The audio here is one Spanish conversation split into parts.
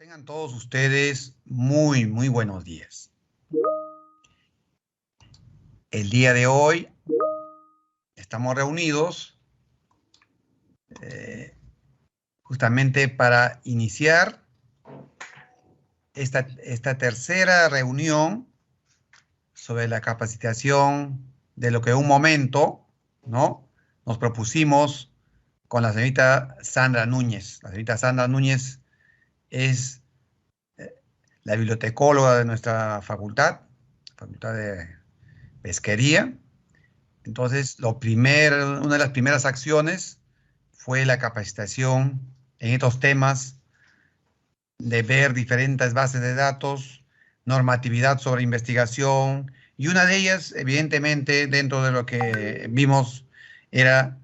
Tengan todos ustedes muy buenos días. El día de hoy estamos reunidos justamente para iniciar esta tercera reunión sobre la capacitación de lo que en un momento, ¿no?, nos propusimos con la señorita Sandra Núñez. La señorita Sandra Núñez es la bibliotecóloga de nuestra Facultad de Pesquería. Entonces, una de las primeras acciones fue la capacitación en estos temas de ver diferentes bases de datos, normatividad sobre investigación, y una de ellas, evidentemente, dentro de lo que vimos, era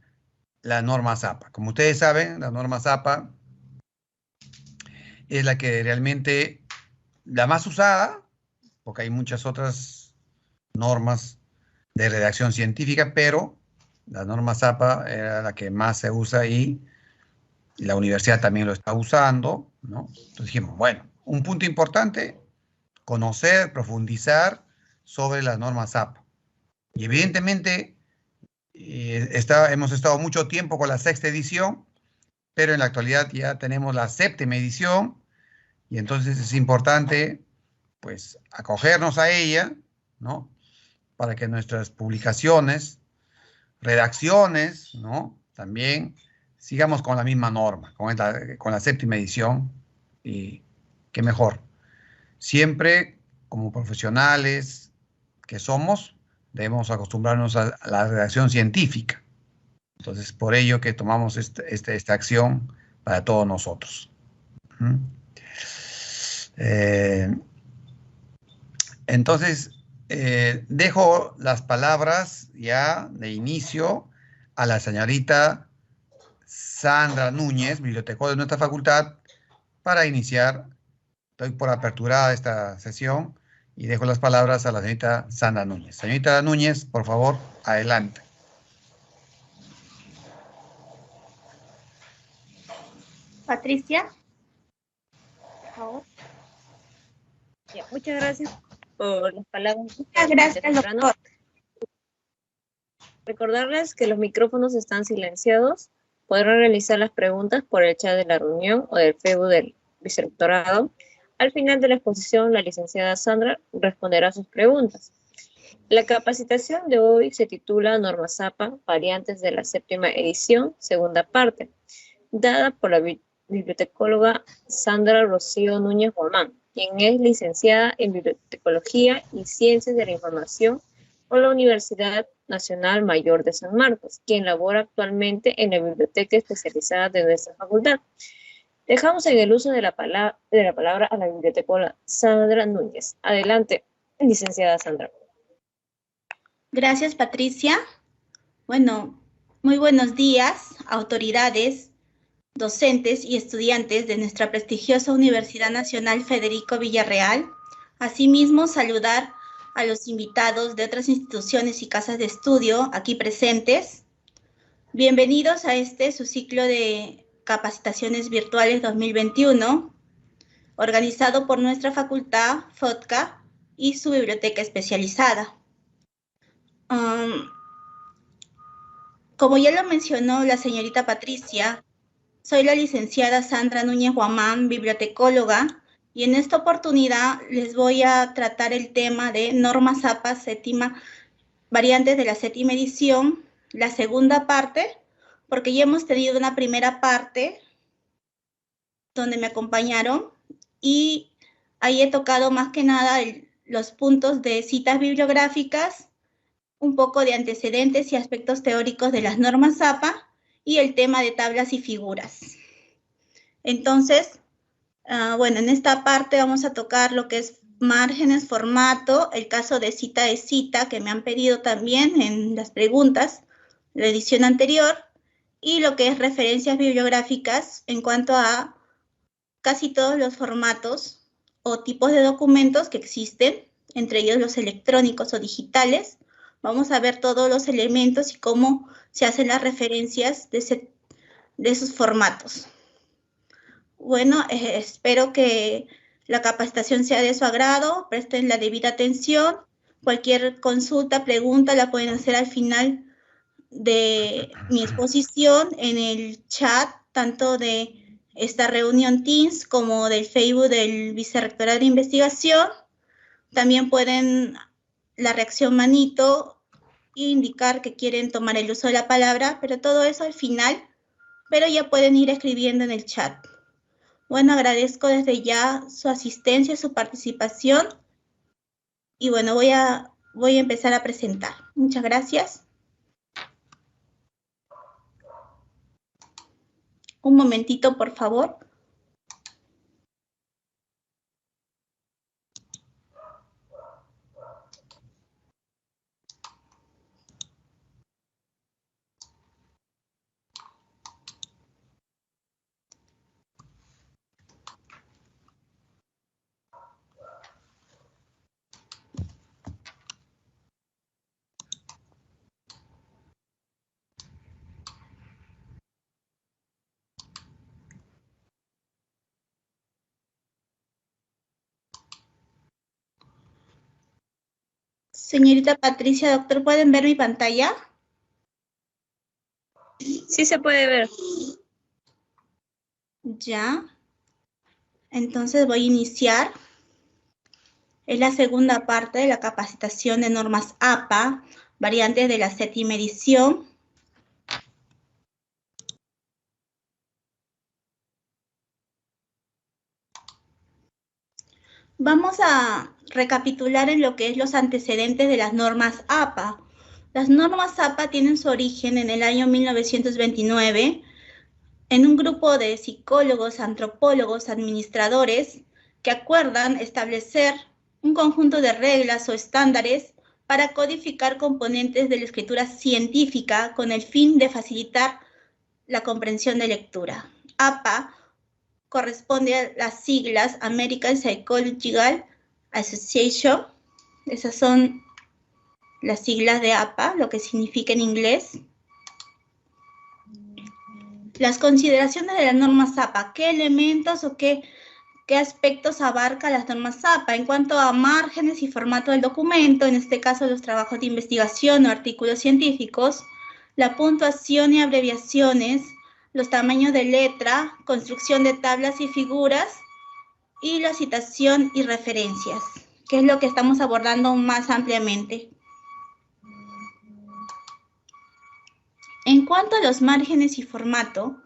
la norma ZAPA. Como ustedes saben, la norma ZAPA es la que realmente la más usada, porque hay muchas otras normas de redacción científica, pero la norma ZAPA era la que más se usa y la universidad también lo está usando, ¿no? Entonces dijimos, bueno, un punto importante, conocer, profundizar sobre las normas ZAPA. Y evidentemente hemos estado mucho tiempo con la sexta edición, pero en la actualidad ya tenemos la séptima edición, y entonces es importante, pues, acogernos a ella, ¿no?, para que nuestras publicaciones, redacciones, ¿no?, también sigamos con la misma norma, con la séptima edición, y qué mejor. Siempre, como profesionales que somos, debemos acostumbrarnos a la redacción científica. Entonces, por ello que tomamos esta acción para todos nosotros. Entonces, dejo las palabras ya de inicio a la señorita Sandra Núñez, bibliotecóloga de nuestra facultad, para iniciar. Doy por aperturada esta sesión y dejo las palabras a la señorita Sandra Núñez. Señorita Núñez, por favor, adelante. Patricia, por favor. Ya, muchas gracias por las palabras. Muchas gracias, doctor. Recordarles que los micrófonos están silenciados. Podrán realizar las preguntas por el chat de la reunión o del Facebook del vicerrectorado. Al final de la exposición, la licenciada Sandra responderá sus preguntas. La capacitación de hoy se titula Norma ZAPA, variantes de la séptima edición, segunda parte, dada por la bibliotecóloga Sandra Rocío Núñez Guamán, quien es licenciada en Bibliotecología y Ciencias de la Información por la Universidad Nacional Mayor de San Marcos, quien labora actualmente en la biblioteca especializada de nuestra facultad. Dejamos en el uso de la palabra a la bibliotecóloga Sandra Núñez. Adelante, licenciada Sandra. Gracias, Patricia. Bueno, muy buenos días, autoridades, docentes y estudiantes de nuestra prestigiosa Universidad Nacional Federico Villarreal. Asimismo, saludar a los invitados de otras instituciones y casas de estudio aquí presentes. Bienvenidos a su ciclo de Capacitaciones Virtuales 2021, organizado por nuestra facultad, FODCA, y su biblioteca especializada. Como ya lo mencionó la señorita Patricia, soy la licenciada Sandra Núñez Guamán, bibliotecóloga, y en esta oportunidad les voy a tratar el tema de Norma ZAPA séptima, variantes de la séptima edición, la segunda parte, porque ya hemos tenido una primera parte donde me acompañaron y ahí he tocado más que nada los puntos de citas bibliográficas, un poco de antecedentes y aspectos teóricos de las normas ZAPA y el tema de tablas y figuras. Entonces, bueno, en esta parte vamos a tocar lo que es márgenes, formato, el caso de cita que me han pedido también en las preguntas, la edición anterior, y lo que es referencias bibliográficas en cuanto a casi todos los formatos o tipos de documentos que existen, entre ellos los electrónicos o digitales. Vamos a ver todos los elementos y cómo se hacen las referencias de esos formatos. Bueno, espero que la capacitación sea de su agrado, presten la debida atención. Cualquier consulta, pregunta la pueden hacer al final de mi exposición en el chat, tanto de esta reunión Teams como del Facebook del Vicerrectorado de Investigación. También pueden la reacción manito e indicar que quieren tomar el uso de la palabra, pero todo eso al final, pero ya pueden ir escribiendo en el chat. Bueno, agradezco desde ya su asistencia, su participación y bueno, voy a empezar a presentar. Muchas gracias. Un momentito, por favor. Señorita Patricia, doctor, ¿pueden ver mi pantalla? Sí se puede ver. Ya. Entonces voy a iniciar. Es la segunda parte de la capacitación de normas APA, variantes de la 7ª edición. Vamos a recapitular en lo que es los antecedentes de las normas APA. Las normas APA tienen su origen en el año 1929 en un grupo de psicólogos, antropólogos, administradores que acuerdan establecer un conjunto de reglas o estándares para codificar componentes de la escritura científica con el fin de facilitar la comprensión de lectura. APA corresponde a las siglas American Psychological Association. Esas son las siglas de APA, lo que significa en inglés. Las consideraciones de las normas APA, ¿qué elementos o qué aspectos abarca las normas APA? En cuanto a márgenes y formato del documento, en este caso los trabajos de investigación o artículos científicos, la puntuación y abreviaciones, los tamaños de letra, construcción de tablas y figuras, y la citación y referencias, que es lo que estamos abordando más ampliamente. En cuanto a los márgenes y formato,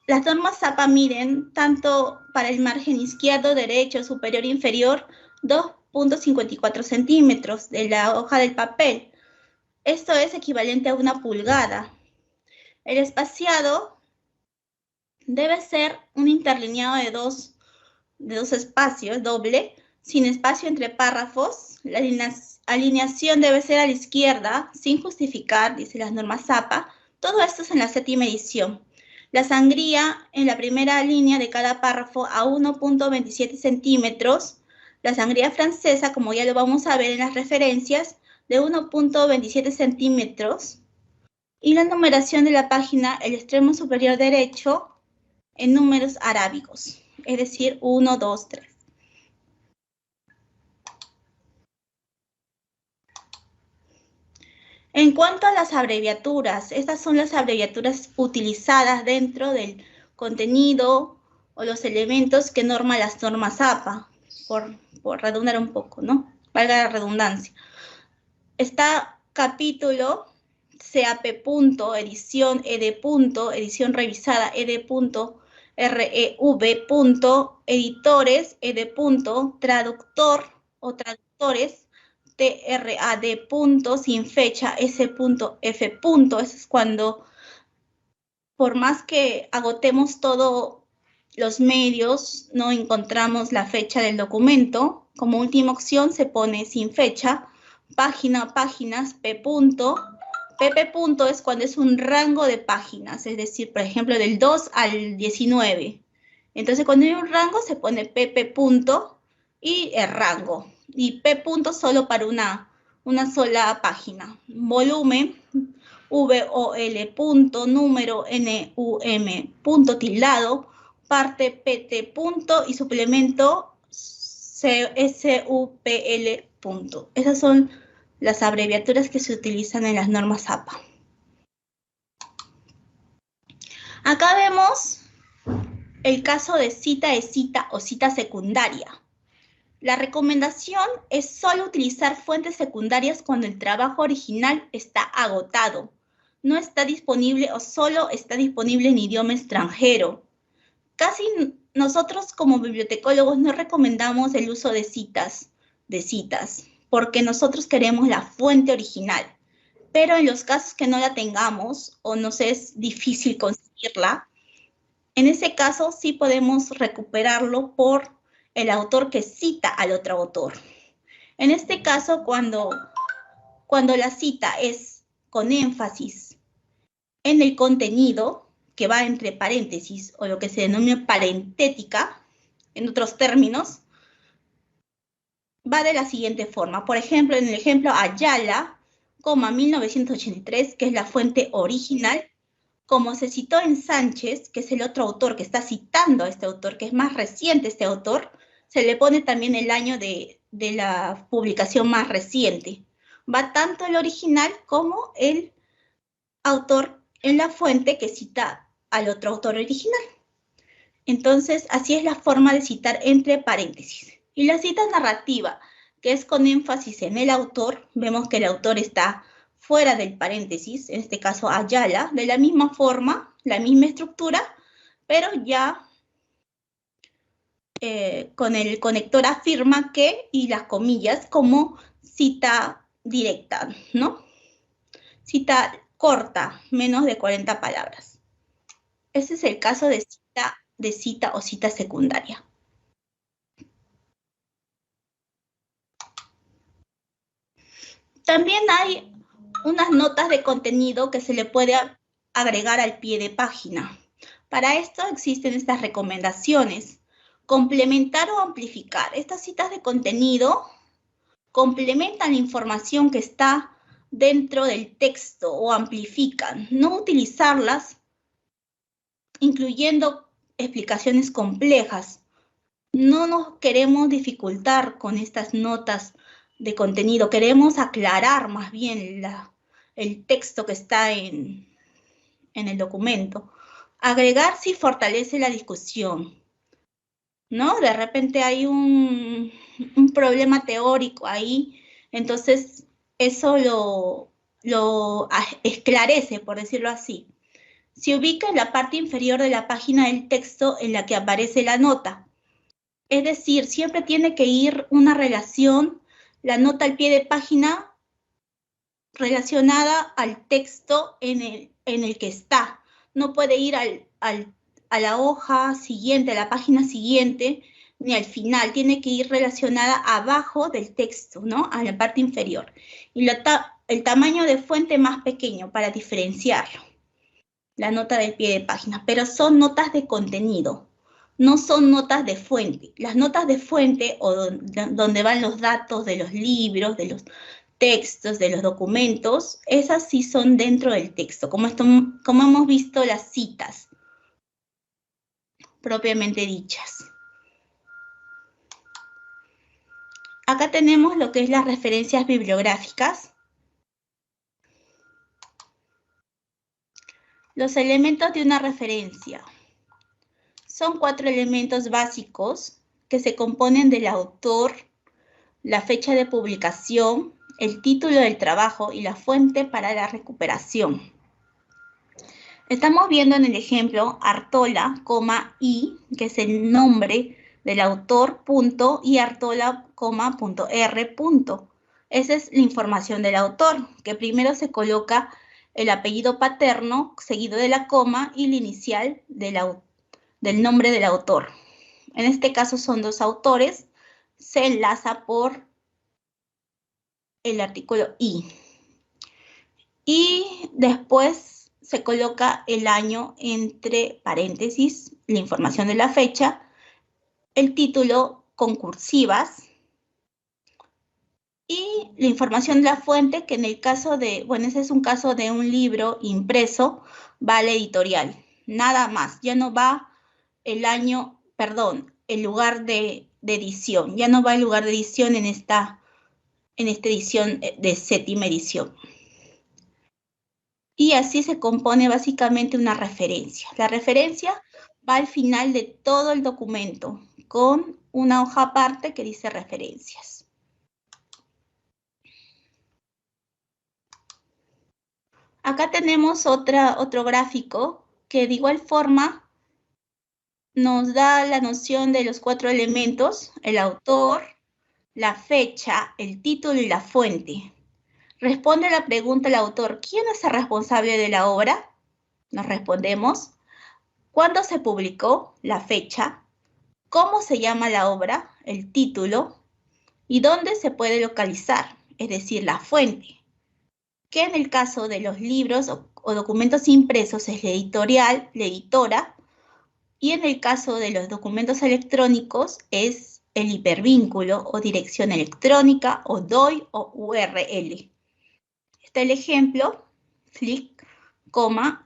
las normas APA miden tanto para el margen izquierdo, derecho, superior e inferior 2.54 centímetros de la hoja del papel. Esto es equivalente a 1 pulgada. El espaciado debe ser un interlineado de dos espacios, doble, sin espacio entre párrafos. La alineación debe ser a la izquierda, sin justificar, dice las normas APA. Todo esto es en la 7ª edición. La sangría en la primera línea de cada párrafo a 1.27 centímetros. La sangría francesa, como ya lo vamos a ver en las referencias, de 1.27 centímetros. Y la numeración de la página, el extremo superior derecho, en números arábigos, es decir, 1, 2, 3. En cuanto a las abreviaturas, estas son las abreviaturas utilizadas dentro del contenido o los elementos que norman las normas APA, por redundar un poco, ¿no? Valga la redundancia. Está capítulo, CAP. Edición, ED. Edición revisada, ED. REV. Editores, ED. Traductor o traductores, TRAD. Sin fecha, S.F. Eso es cuando, por más que agotemos todos los medios, no encontramos la fecha del documento. Como última opción se pone sin fecha. Página o páginas, P. PP. Es cuando es un rango de páginas, es decir, por ejemplo, del 2 al 19. Entonces, cuando hay un rango, se pone PP. Y el rango. Y P. Solo para una sola página. Volumen, VOL punto, número NUM punto tildado, parte PT punto y suplemento SUPL punto. Esas son las abreviaturas que se utilizan en las normas APA. Acá vemos el caso de cita o cita secundaria. La recomendación es solo utilizar fuentes secundarias cuando el trabajo original está agotado, no está disponible o solo está disponible en idioma extranjero. Casi nosotros como bibliotecólogos no recomendamos el uso de citas, porque nosotros queremos la fuente original. Pero en los casos que no la tengamos o nos es difícil conseguirla, en ese caso sí podemos recuperarlo por el autor que cita al otro autor. En este caso, cuando la cita es con énfasis en el contenido, que va entre paréntesis, o lo que se denomina parentética, en otros términos, va de la siguiente forma. Por ejemplo, en el ejemplo Ayala, 1983, que es la fuente original, como se citó en Sánchez, que es el otro autor que está citando a este autor, que es más reciente este autor, se le pone también el año de la publicación más reciente. Va tanto el original como el autor en la fuente que cita al otro autor original. Entonces, así es la forma de citar entre paréntesis. Y la cita narrativa, que es con énfasis en el autor, vemos que el autor está fuera del paréntesis, en este caso Ayala, de la misma forma, la misma estructura, pero ya con el conector afirma que y las comillas como cita directa, ¿no? Cita corta, menos de 40 palabras. Ese es el caso de cita o cita secundaria. También hay unas notas de contenido que se le puede agregar al pie de página. Para esto existen estas recomendaciones. Complementar o amplificar. Estas citas de contenido complementan la información que está dentro del texto o amplifican. No utilizarlas incluyendo explicaciones complejas. No nos queremos dificultar con estas notas de contenido, queremos aclarar más bien el texto que está en el documento. Agregar si fortalece la discusión, ¿no? De repente hay un problema teórico ahí, entonces eso lo esclarece, por decirlo así. Se ubica en la parte inferior de la página del texto en la que aparece la nota. Es decir, siempre tiene que ir una relación, la nota al pie de página relacionada al texto en el que está. No puede ir a la hoja siguiente, a la página siguiente, ni al final. Tiene que ir relacionada abajo del texto, ¿no? A la parte inferior. Y el tamaño de fuente más pequeño para diferenciarlo. La nota del pie de página. Pero son notas de contenido. No son notas de fuente. Las notas de fuente, o donde van los datos de los libros, de los textos, de los documentos, esas sí son dentro del texto, como hemos visto las citas propiamente dichas. Acá tenemos lo que es las referencias bibliográficas. Los elementos de una referencia. Son 4 elementos básicos que se componen del autor, la fecha de publicación, el título del trabajo y la fuente para la recuperación. Estamos viendo en el ejemplo Artola, y, que es el nombre del autor, punto, y Artola, punto, R, punto. Esa es la información del autor, que primero se coloca el apellido paterno, seguido de la coma y la inicial del nombre del autor. En este caso son 2 autores, se enlaza por el artículo I. Y después se coloca el año entre paréntesis, la información de la fecha, el título con cursivas y la información de la fuente, que en el caso de, bueno, ese es un caso de un libro impreso, va a la editorial, nada más, ya no va el año, perdón, el lugar de edición, ya no va el lugar de edición en esta edición de séptima edición. Y así se compone básicamente una referencia. La referencia va al final de todo el documento, con una hoja aparte que dice referencias. Acá tenemos otro gráfico que de igual forma nos da la noción de los 4 elementos: el autor, la fecha, el título y la fuente. Responde a la pregunta el autor: ¿quién es el responsable de la obra? Nos respondemos: ¿cuándo se publicó? La fecha. ¿Cómo se llama la obra? El título. ¿Y dónde se puede localizar? Es decir, la fuente. Que en el caso de los libros o documentos impresos es la editorial, la editora, y en el caso de los documentos electrónicos es el hipervínculo o dirección electrónica o DOI o URL. Está el ejemplo, flick,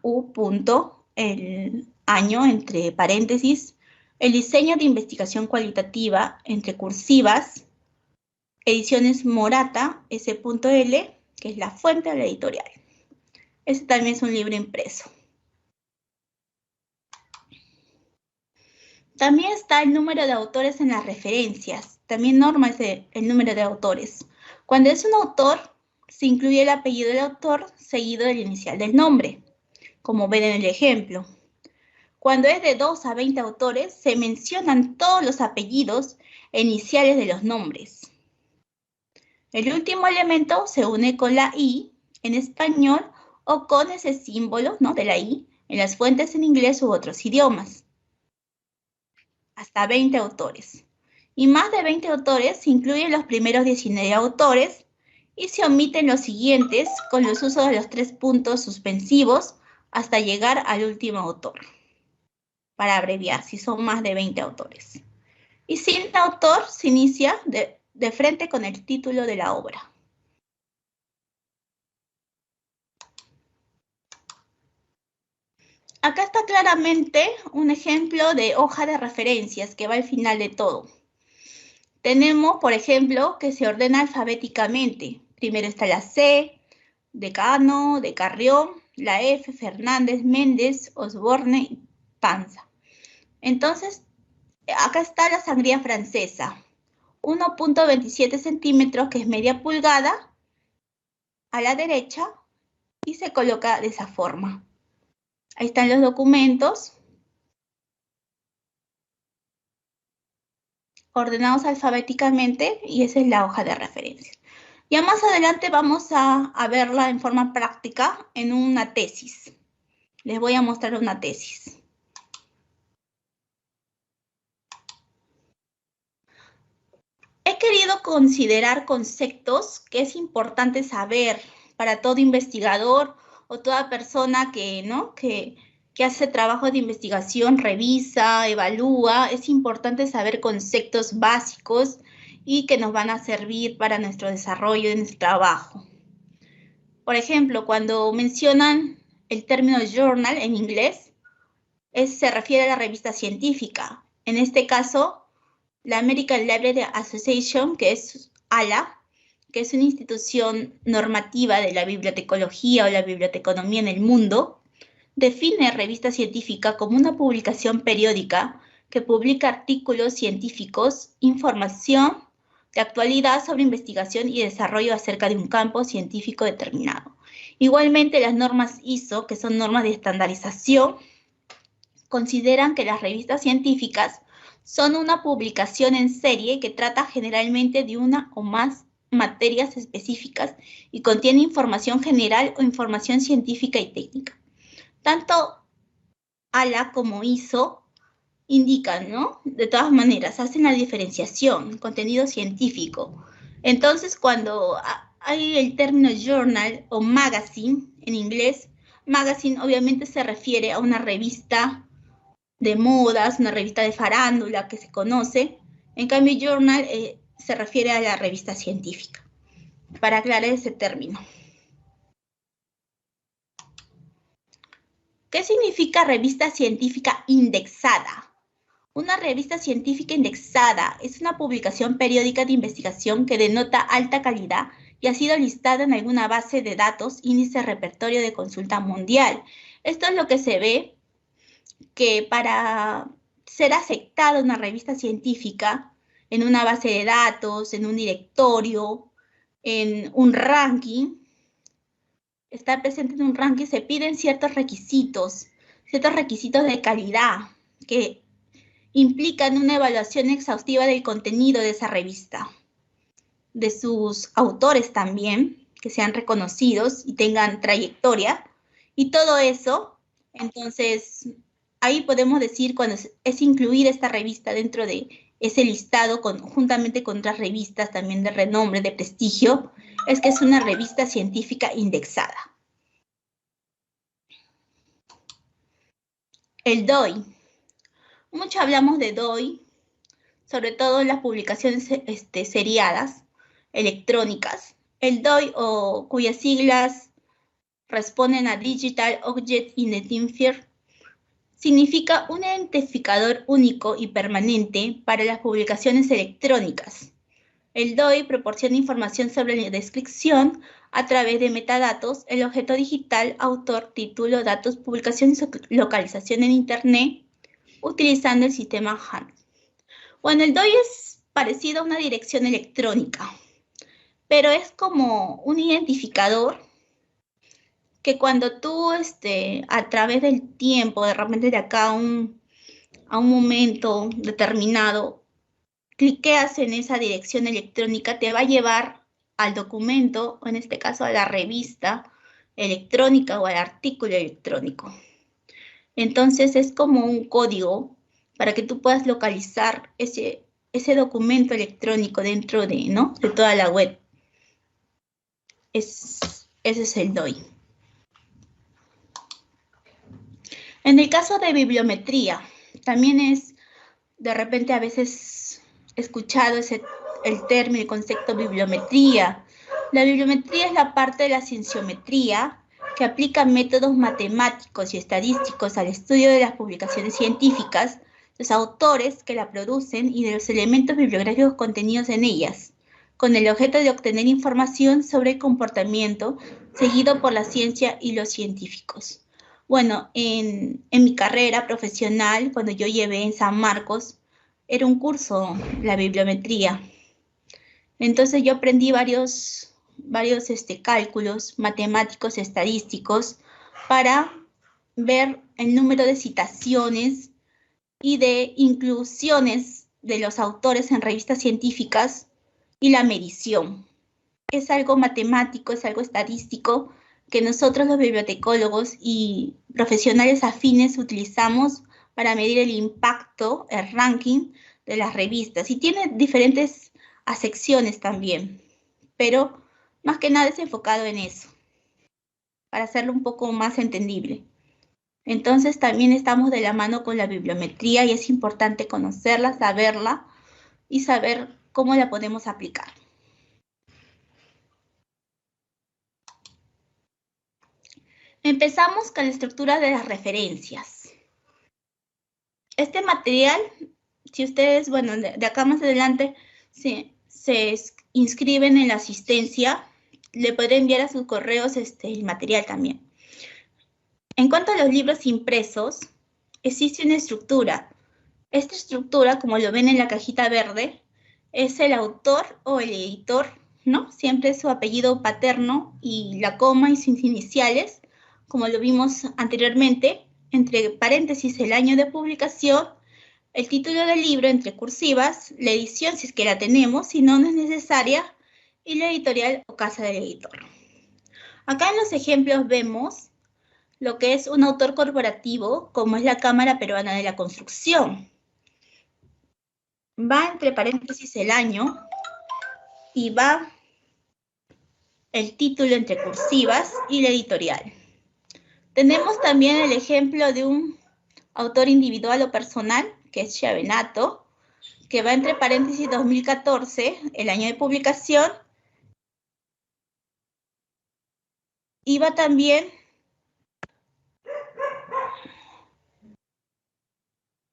u punto, el año entre paréntesis, el diseño de investigación cualitativa entre cursivas, ediciones Morata, S.L, que es la fuente de la editorial. Este también es un libro impreso. También está el número de autores en las referencias. También norma es el número de autores. Cuando es un autor, se incluye el apellido del autor seguido del inicial del nombre, como ven en el ejemplo. Cuando es de 2 a 20 autores, se mencionan todos los apellidos e iniciales de los nombres. El último elemento se une con la I en español o con ese símbolo, ¿no?, de la I en las fuentes en inglés u otros idiomas. Hasta 20 autores. Y más de 20 autores se incluyen los primeros 19 autores y se omiten los siguientes con los usos de los 3 puntos suspensivos hasta llegar al último autor, para abreviar, si son más de 20 autores. Y sin autor se inicia de frente con el título de la obra. Acá está claramente un ejemplo de hoja de referencias que va al final de todo. Tenemos, por ejemplo, que se ordena alfabéticamente. Primero está la C, de Cano, de Carrión, la F, Fernández, Méndez, Osborne y Panza. Entonces, acá está la sangría francesa. 1.27 centímetros, que es media pulgada, a la derecha, y se coloca de esa forma. Ahí están los documentos, ordenados alfabéticamente, y esa es la hoja de referencia. Ya más adelante vamos a verla en forma práctica en una tesis. Les voy a mostrar una tesis. He querido considerar conceptos que es importante saber para todo investigador o toda persona que hace trabajo de investigación, revisa, evalúa. Es importante saber conceptos básicos y que nos van a servir para nuestro desarrollo de nuestro trabajo. Por ejemplo, cuando mencionan el término journal en inglés, se refiere a la revista científica. En este caso, la American Library Association, que es ALA, que es una institución normativa de la bibliotecología o la biblioteconomía en el mundo, define revista científica como una publicación periódica que publica artículos científicos, información de actualidad sobre investigación y desarrollo acerca de un campo científico determinado. Igualmente, las normas ISO, que son normas de estandarización, consideran que las revistas científicas son una publicación en serie que trata generalmente de una o más materias específicas y contiene información general o información científica y técnica. Tanto ALA como ISO indican, ¿no? De todas maneras, hacen la diferenciación, contenido científico. Entonces, cuando hay el término journal o magazine en inglés, magazine obviamente se refiere a una revista de modas, una revista de farándula que se conoce. En cambio, journal se refiere a la revista científica. para aclarar ese término. ¿Qué significa revista científica indexada? Una revista científica indexada es una publicación periódica de investigación que denota alta calidad y ha sido listada en alguna base de datos, índice repertorio de consulta mundial. Esto es lo que se ve que para ser aceptada una revista científica en una base de datos, en un directorio, en un ranking, estar presente en un ranking, se piden ciertos requisitos de calidad que implican una evaluación exhaustiva del contenido de esa revista, de sus autores también, que sean reconocidos y tengan trayectoria, y todo eso. Entonces, ahí podemos decir, cuando es incluida esta revista dentro de ese listado, juntamente con otras revistas también de renombre, de prestigio, es que es una revista científica indexada. El DOI. Mucho hablamos de DOI, sobre todo en las publicaciones seriadas, electrónicas. El DOI, o cuyas siglas responden a Digital Object Identifier, significa un identificador único y permanente para las publicaciones electrónicas. El DOI proporciona información sobre la descripción a través de metadatos, el objeto digital, autor, título, datos, publicación y localización en Internet, utilizando el sistema HANA. Bueno, el DOI es parecido a una dirección electrónica, pero es como un identificador que cuando tú, a través del tiempo, de repente de acá a un momento determinado, cliqueas en esa dirección electrónica, te va a llevar al documento, o en este caso a la revista electrónica o al artículo electrónico. Entonces es como un código para que tú puedas localizar ese documento electrónico dentro de toda la web. Ese es el DOI. En el caso de bibliometría, también es, de repente a veces escuchado el término, el concepto bibliometría. La bibliometría es la parte de la cienciometría que aplica métodos matemáticos y estadísticos al estudio de las publicaciones científicas, los autores que la producen y de los elementos bibliográficos contenidos en ellas, con el objeto de obtener información sobre el comportamiento seguido por la ciencia y los científicos. Bueno, en mi carrera profesional, cuando yo llevé en San Marcos, era un curso, la bibliometría. Entonces yo aprendí varios cálculos matemáticos, estadísticos, para ver el número de citaciones y de inclusiones de los autores en revistas científicas y la medición. Es algo matemático, es algo estadístico que nosotros los bibliotecólogos y profesionales afines utilizamos para medir el impacto, el ranking de las revistas. Y tiene diferentes acepciones también, pero más que nada es enfocado en eso, para hacerlo un poco más entendible. Entonces también estamos de la mano con la bibliometría y es importante conocerla, saberla y saber cómo la podemos aplicar. Empezamos con la estructura de las referencias. Este material, si ustedes, bueno, de acá más adelante se inscriben en la asistencia, le podré enviar a sus correos el material también. En cuanto a los libros impresos, existe una estructura. Esta estructura, como lo ven en la cajita verde, es el autor o el editor, ¿no? Siempre su apellido paterno y la coma y sus iniciales, como lo vimos anteriormente, entre paréntesis el año de publicación, el título del libro entre cursivas, la edición si es que la tenemos, si no, no es necesaria, y la editorial o casa del editor. Acá en los ejemplos vemos lo que es un autor corporativo, como es la Cámara Peruana de la Construcción. Va entre paréntesis el año y va el título entre cursivas y la editorial. Tenemos también el ejemplo de un autor individual o personal, que es Chiavenato, que va entre paréntesis 2014, el año de publicación, Y va también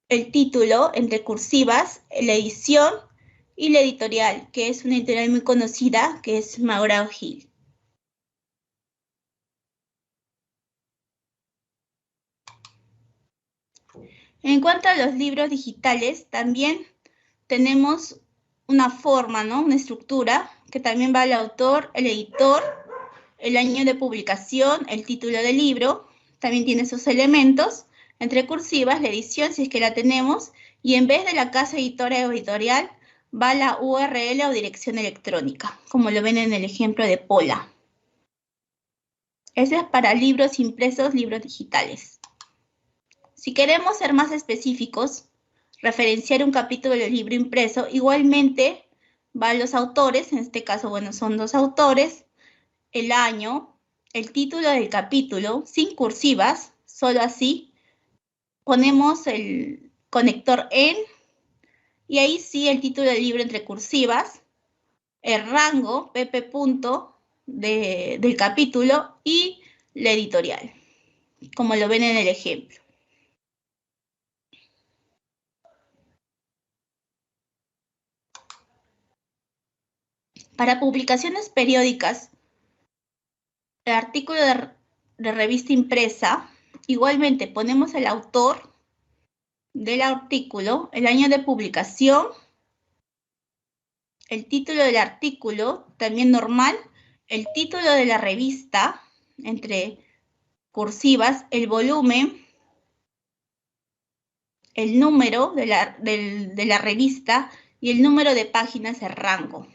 el título, entre cursivas, la edición y la editorial, que es una editorial muy conocida, que es McGraw-Hill. En cuanto a los libros digitales, también tenemos una forma, ¿no? Una estructura, que también va el autor, el editor, el año de publicación, el título del libro, también tiene sus elementos, entre cursivas, la edición, si es que la tenemos, y en vez de la casa editora o editorial, va la URL o dirección electrónica, como lo ven en el ejemplo de Pola. Ese es para libros impresos, libros digitales. Si queremos ser más específicos, referenciar un capítulo del libro impreso, igualmente van los autores, en este caso, bueno, son 2 autores, el año, el título del capítulo, sin cursivas, solo así, ponemos el conector en, y ahí sí el título del libro entre cursivas, el rango, pp. Del capítulo y la editorial, como lo ven en el ejemplo. Para publicaciones periódicas, el artículo de revista impresa, igualmente ponemos el autor del artículo, el año de publicación, el título del artículo, también normal, el título de la revista, entre cursivas, el volumen, el número de la revista y el número de páginas, el rango.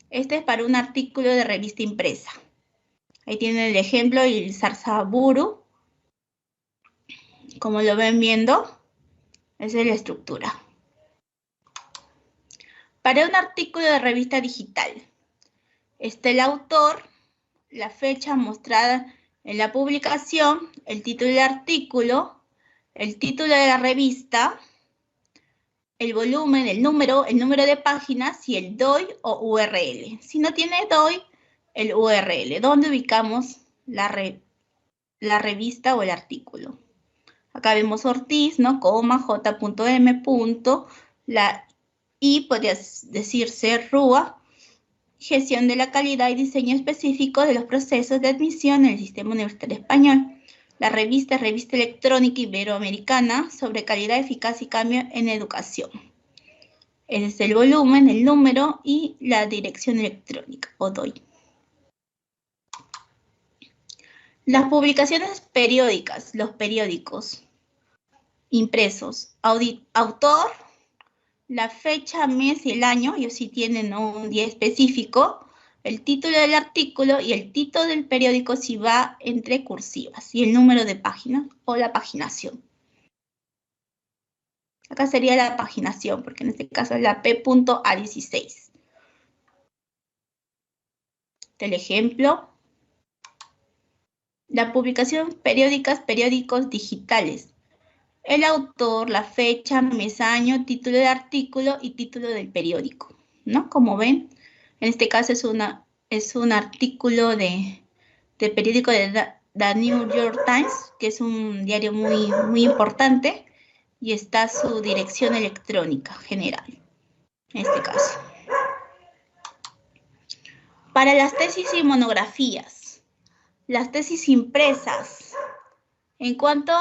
Este es para un artículo de revista impresa. Ahí tienen el ejemplo y el Sarsaburu. Como lo ven viendo, esa es la estructura. Para un artículo de revista digital, está el autor, la fecha mostrada en la publicación, el título del artículo, el título de la revista, el volumen, el número de páginas y el DOI o URL. Si no tiene DOI, el URL, donde ubicamos la revista o el artículo. Acá vemos Ortiz, ¿no? Coma, J.M. La I podría decirse RUA, gestión de la calidad y diseño específico de los procesos de admisión en el Sistema Universitario Español. La revista electrónica iberoamericana sobre calidad, eficacia y cambio en educación. Ese es el volumen, el número y la dirección electrónica, o DOI. Las publicaciones periódicas, los periódicos impresos, autor, la fecha, mes y el año, ellos sí tienen un día específico, el título del artículo y el título del periódico si va entre cursivas, y el número de páginas o la paginación. Acá sería la paginación, porque en este caso es la P.A16. El ejemplo, la publicación periódicas, periódicos digitales. El autor, la fecha, mes, año, título del artículo y título del periódico, ¿no? Como ven, en este caso es un artículo de periódico de The New York Times, que es un diario muy importante, y está su dirección electrónica general, en este caso. Para las tesis y monografías, las tesis impresas, en cuanto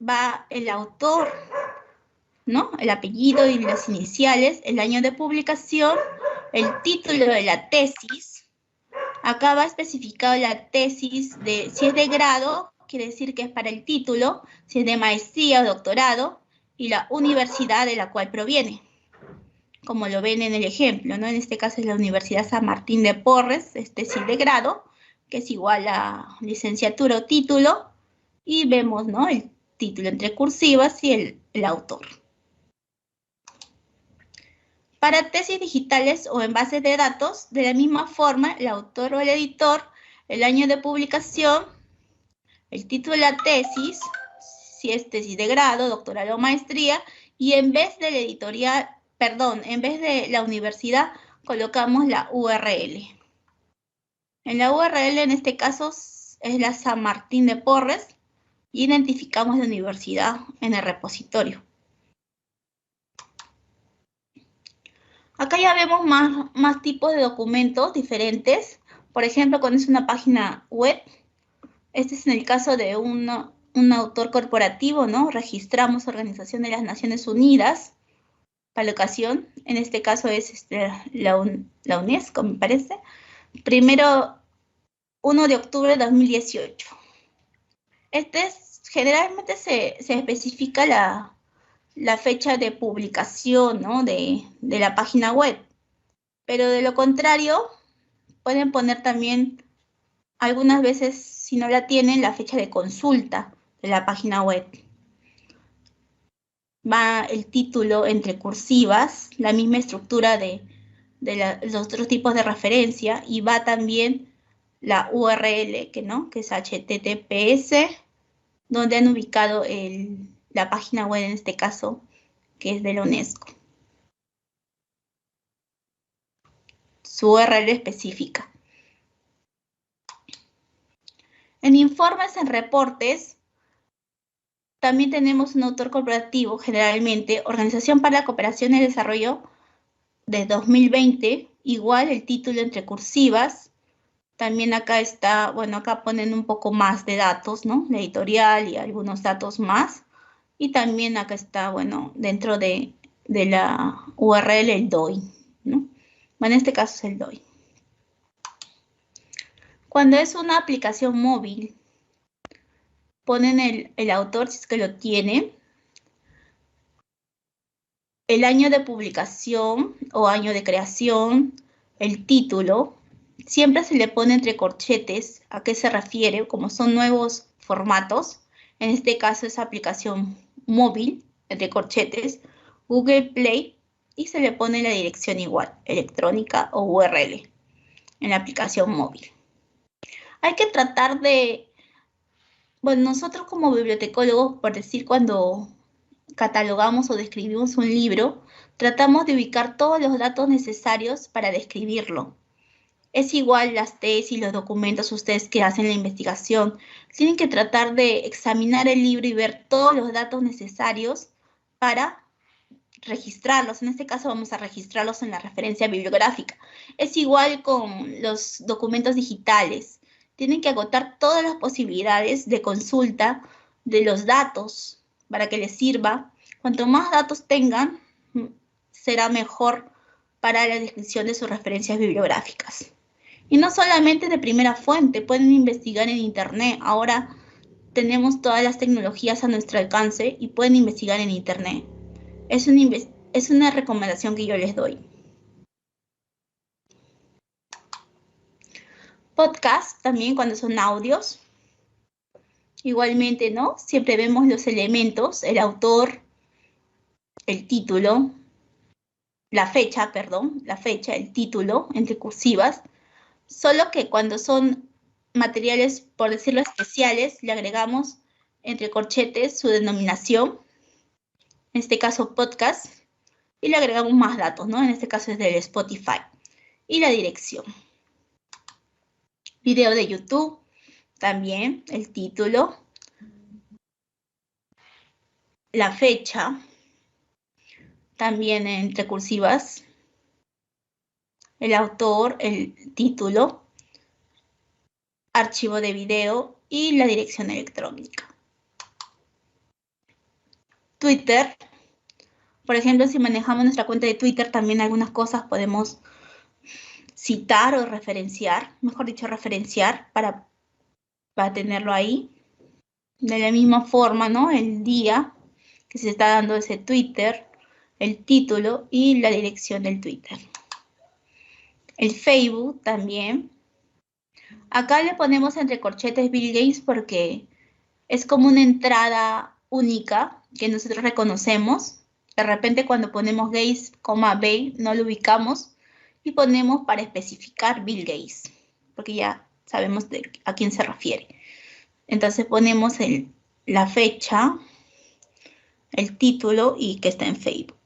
va el autor, ¿no? El apellido y las iniciales, el año de publicación, el título de la tesis. Acá va especificado la tesis, si es de grado, quiere decir que es para el título, si es de maestría o doctorado, y la universidad de la cual proviene. Como lo ven en el ejemplo, ¿no? En este caso es la Universidad San Martín de Porres, tesis de grado, que es igual a licenciatura o título, y vemos, ¿no? El título entre cursivas y el autor. Para tesis digitales o en bases de datos, de la misma forma, el autor o el editor, el año de publicación, el título de la tesis, si es tesis de grado, doctorado o maestría, y en vez de la editorial, en vez de la universidad, colocamos la URL. En la URL, en este caso, es la San Martín de Porres, y identificamos la universidad en el repositorio. Acá ya vemos más tipos de documentos diferentes. Por ejemplo, cuando es una página web, este es en el caso de un autor corporativo, ¿no? Registramos Organización de las Naciones Unidas para la ocasión. En este caso es la UNESCO, me parece. Primero, 1 de octubre de 2018. Generalmente se especifica la fecha de publicación, ¿no? de la página web. Pero de lo contrario, pueden poner también, algunas veces, si no la tienen, la fecha de consulta de la página web. Va el título entre cursivas, la misma estructura de los otros tipos de referencia, y va también la URL, que es HTTPS, donde han ubicado la página web, en este caso, que es de la UNESCO. Su URL específica. En informes, en reportes, también tenemos un autor corporativo, generalmente, Organización para la Cooperación y el Desarrollo de 2020, igual el título entre cursivas. También acá está, bueno, acá ponen un poco más de datos, ¿no? La editorial y algunos datos más. Y también acá está, bueno, dentro de la URL el DOI, ¿no? Bueno, en este caso es el DOI. Cuando es una aplicación móvil, ponen el autor, si es que lo tiene, el año de publicación o año de creación, el título. Siempre se le pone entre corchetes a qué se refiere, como son nuevos formatos. En este caso es aplicación móvil, entre corchetes, Google Play, y se le pone la dirección igual, electrónica o URL, en la aplicación móvil. Hay que tratar de, bueno, nosotros como bibliotecólogos, por decir, cuando catalogamos o describimos un libro, tratamos de ubicar todos los datos necesarios para describirlo. Es igual las tesis, los documentos, ustedes que hacen la investigación, tienen que tratar de examinar el libro y ver todos los datos necesarios para registrarlos. En este caso vamos a registrarlos en la referencia bibliográfica. Es igual con los documentos digitales. Tienen que agotar todas las posibilidades de consulta de los datos para que les sirva. Cuanto más datos tengan, será mejor para la descripción de sus referencias bibliográficas. Y no solamente de primera fuente, pueden investigar en Internet. Ahora tenemos todas las tecnologías a nuestro alcance y pueden investigar en Internet. Es una recomendación que yo les doy. Podcast también, cuando son audios. Igualmente, ¿no? Siempre vemos los elementos, el autor, el título, la fecha, el título, entre cursivas. Solo que cuando son materiales, por decirlo, especiales, le agregamos entre corchetes su denominación, en este caso podcast, y le agregamos más datos, ¿no? En este caso es del Spotify, y la dirección. Video de YouTube, también el título, la fecha, también entre cursivas, el autor, el título, archivo de video y la dirección electrónica. Twitter, por ejemplo, si manejamos nuestra cuenta de Twitter, también algunas cosas podemos citar o referenciar, mejor dicho, referenciar para tenerlo ahí. De la misma forma, ¿no? El día que se está dando ese Twitter, el título y la dirección del Twitter. El Facebook también. Acá le ponemos entre corchetes Bill Gates porque es como una entrada única que nosotros reconocemos. De repente cuando ponemos Gates, Bay, no lo ubicamos y ponemos para especificar Bill Gates, porque ya sabemos a quién se refiere. Entonces ponemos la fecha, el título y que está en Facebook.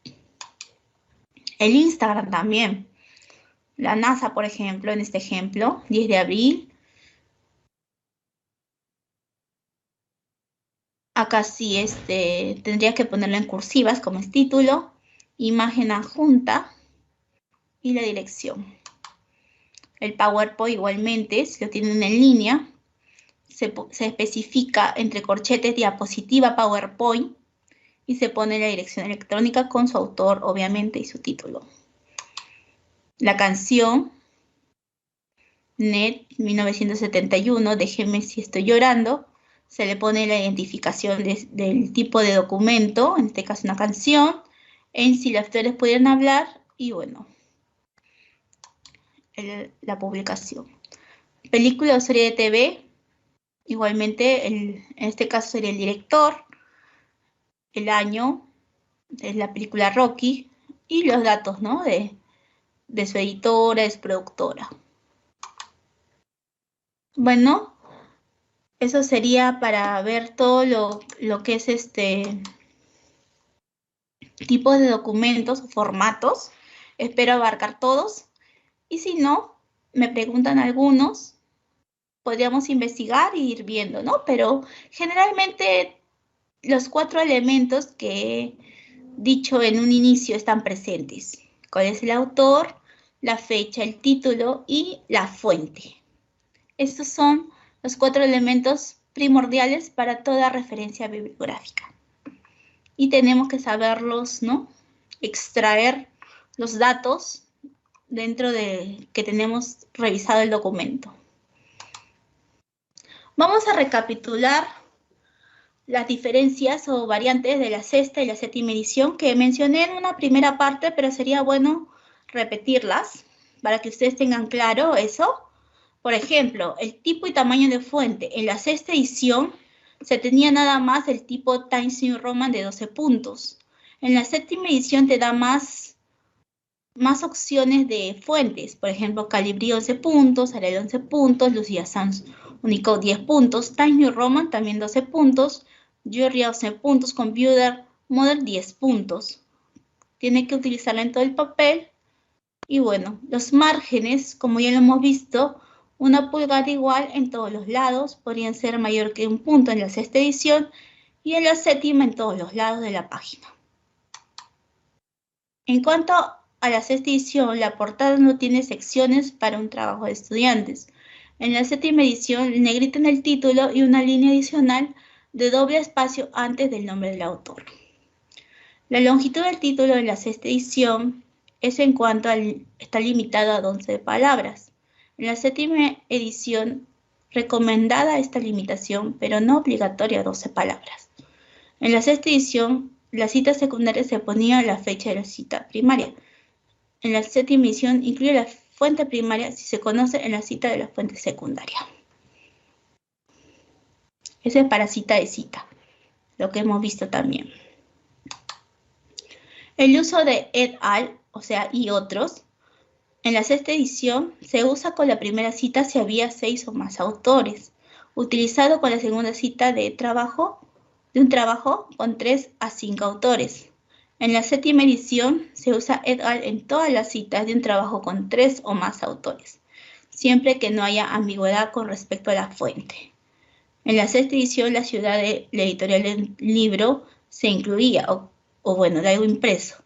El Instagram también. La NASA, por ejemplo, en este ejemplo, 10 de abril. Acá sí tendría que ponerlo en cursivas como es título, imagen adjunta y la dirección. El PowerPoint igualmente, si lo tienen en línea, se especifica entre corchetes diapositiva PowerPoint y se pone la dirección electrónica con su autor, obviamente, y su título. La canción, NET 1971, Déjeme si estoy llorando, se le pone la identificación del tipo de documento, en este caso una canción, en si los actores pudieran hablar y bueno, la publicación. Película o serie de TV, igualmente en este caso sería el director, el año, es la película Rocky y los datos, ¿no? De su editora, de su productora. Bueno, eso sería para ver todo lo que es tipos de documentos o formatos. Espero abarcar todos. Y si no, me preguntan algunos, podríamos investigar e ir viendo, ¿no? Pero generalmente los 4 elementos que he dicho en un inicio están presentes. ¿Cuál es el autor? La fecha, el título y la fuente. Estos son los 4 elementos primordiales para toda referencia bibliográfica. Y tenemos que saberlos, ¿no? Extraer los datos dentro de que tenemos revisado el documento. Vamos a recapitular las diferencias o variantes de la sexta y la séptima edición que mencioné en una primera parte, pero sería bueno repetirlas para que ustedes tengan claro eso. Por ejemplo, el tipo y tamaño de fuente. En la sexta edición se tenía nada más el tipo Times New Roman de 12 puntos. En la séptima edición te da más opciones de fuentes. Por ejemplo, Calibri 11 puntos, Arial 11 puntos, Lucia Sans Unicode 10 puntos, Times New Roman también 12 puntos, Jury 11 puntos, Computer Model 10 puntos. Tiene que utilizarla en todo el papel. Y bueno, los márgenes, como ya lo hemos visto, una pulgada igual en todos los lados, podrían ser mayor que un punto en la sexta edición y en la séptima en todos los lados de la página. En cuanto a la sexta edición, la portada no tiene secciones para un trabajo de estudiantes. En la séptima edición, negrita en el título y una línea adicional de doble espacio antes del nombre del autor. La longitud del título en la sexta edición es en cuanto está limitado a 11 palabras. En la séptima edición, recomendada esta limitación, pero no obligatoria a 12 palabras. En la sexta edición, la cita secundaria se ponía la fecha de la cita primaria. En la séptima edición, incluye la fuente primaria si se conoce en la cita de la fuente secundaria. Eso es para cita de cita, lo que hemos visto también. El uso de et al, o sea, y otros, en la sexta edición se usa con la primera cita si había 6 o más autores, utilizado con la segunda cita de un trabajo con 3 a 5 autores. En la séptima edición se usa et al en todas las citas de un trabajo con 3 o más autores, siempre que no haya ambigüedad con respecto a la fuente. En la sexta edición la ciudad de la editorial del libro se incluía, o bueno, de algo impreso.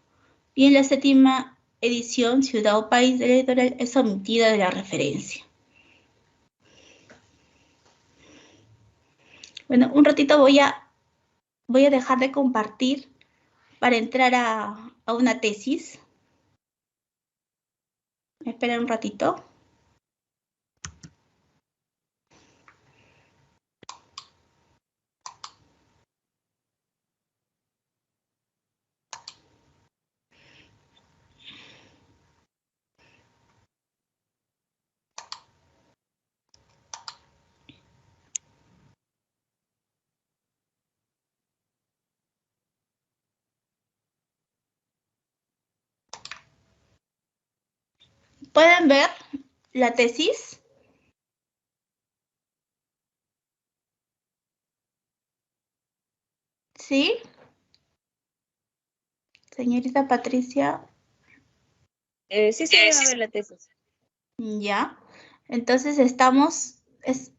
Y en la séptima edición, ciudad o país de la editorial es omitida de la referencia. Bueno, un ratito voy a dejar de compartir para entrar a una tesis. Esperen un ratito. ¿Pueden ver la tesis? ¿Sí? Señorita Patricia. Sí se debe ver la tesis. Ya. Entonces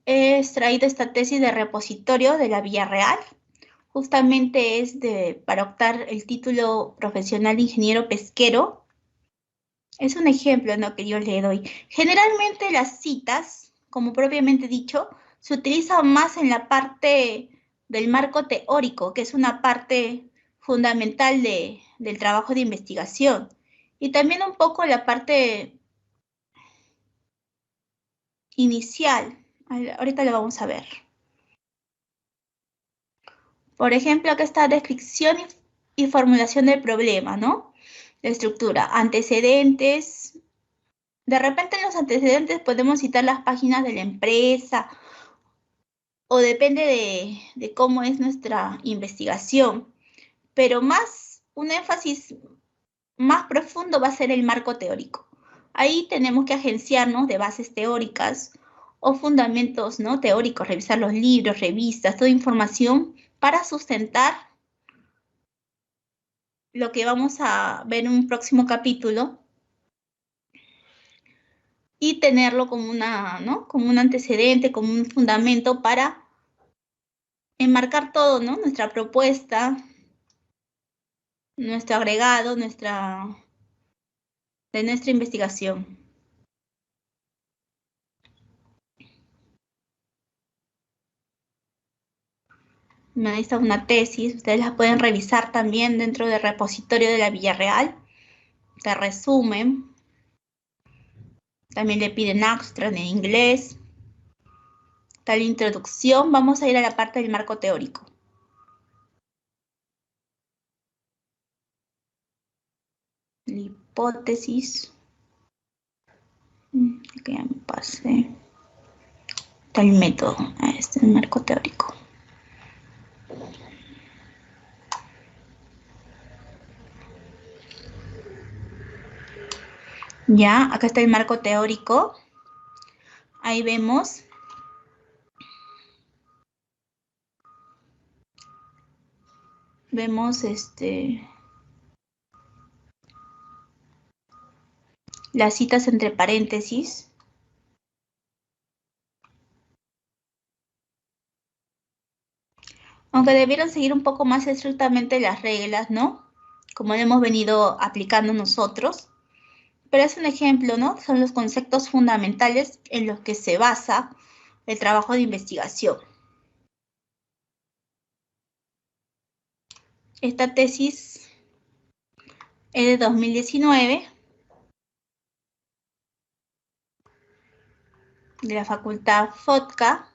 he extraído esta tesis de repositorio de la Villarreal. Justamente es para optar el título profesional de ingeniero pesquero. Es un ejemplo, ¿no?, que yo le doy. Generalmente las citas, como propiamente dicho, se utilizan más en la parte del marco teórico, que es una parte fundamental del trabajo de investigación. Y también un poco la parte inicial. Ahorita lo vamos a ver. Por ejemplo, acá está descripción y formulación del problema, ¿no? La estructura, antecedentes. De repente en los antecedentes podemos citar las páginas de la empresa o depende de cómo es nuestra investigación. Pero un énfasis más profundo va a ser el marco teórico. Ahí tenemos que agenciarnos de bases teóricas o fundamentos, ¿no?, teóricos, revisar los libros, revistas, toda información para sustentar lo que vamos a ver en un próximo capítulo y tenerlo como ¿no?, como un antecedente, como un fundamento para enmarcar todo, ¿no?, nuestra propuesta, nuestro agregado, de nuestra investigación. Esta es una tesis, ustedes la pueden revisar también dentro del repositorio de la Villarreal. Te resumen. También le piden abstract en inglés. Está la introducción. Vamos a ir a la parte del marco teórico. La hipótesis. Que ya me pasé. Está el método. Este es el marco teórico. Ya, acá está el marco teórico. Ahí vemos las citas entre paréntesis. Aunque debieron seguir un poco más estrictamente las reglas, ¿no?, como lo hemos venido aplicando nosotros. Pero es un ejemplo, ¿no? Son los conceptos fundamentales en los que se basa el trabajo de investigación. Esta tesis es de 2019 de la Facultad FOTCA.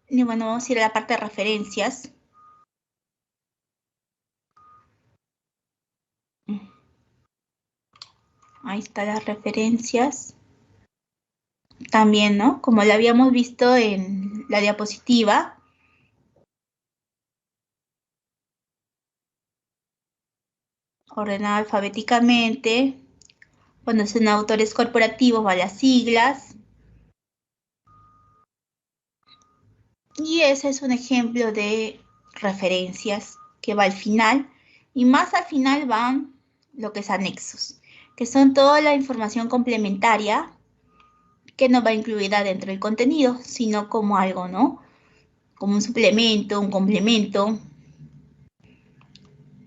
Y bueno, vamos a ir a la parte de referencias. Ahí están las referencias. También, ¿no?, como lo habíamos visto en la diapositiva. Ordenado alfabéticamente. Cuando son autores corporativos va las siglas. Y ese es un ejemplo de referencias que va al final. Y más al final van lo que es anexos, que son toda la información complementaria que no va incluida dentro del contenido, sino como algo, ¿no?, como un suplemento, un complemento.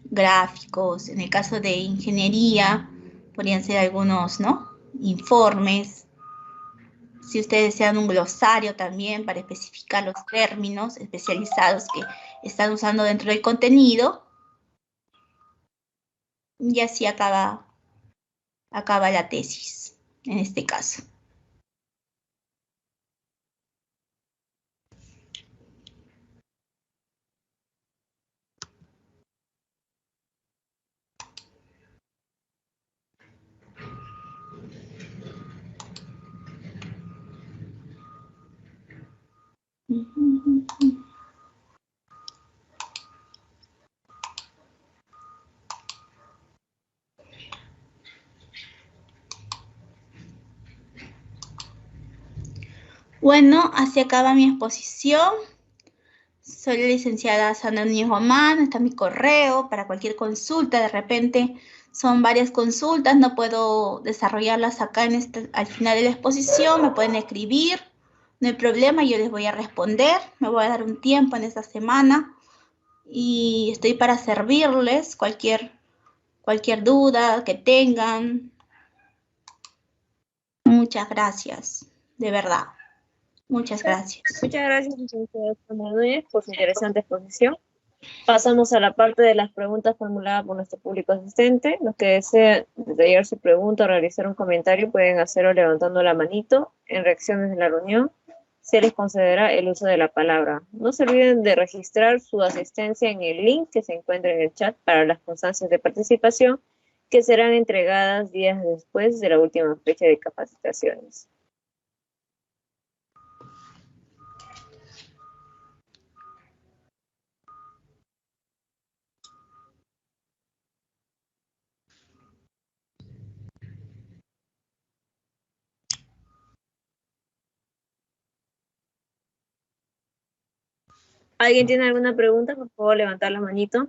Gráficos, en el caso de ingeniería, podrían ser algunos, ¿no?, informes. Si ustedes desean un glosario también para especificar los términos especializados que están usando dentro del contenido. Y así acaba la tesis, en este caso. Bueno, así acaba mi exposición. Soy la licenciada Sandra Núñez Guamán, está mi correo para cualquier consulta. De repente son varias consultas, no puedo desarrollarlas acá al final de la exposición, me pueden escribir, no hay problema, yo les voy a responder, me voy a dar un tiempo en esta semana y estoy para servirles cualquier duda que tengan. Muchas gracias, de verdad. Muchas gracias. Muchas gracias, licenciada Sandra Núñez, por su interesante exposición. Pasamos a la parte de las preguntas formuladas por nuestro público asistente. Los que deseen detallar su pregunta o realizar un comentario pueden hacerlo levantando la manito. En reacciones de la reunión se les concederá el uso de la palabra. No se olviden de registrar su asistencia en el link que se encuentra en el chat para las constancias de participación que serán entregadas días después de la última fecha de capacitaciones. ¿Alguien tiene alguna pregunta? Por favor, levantar la manito.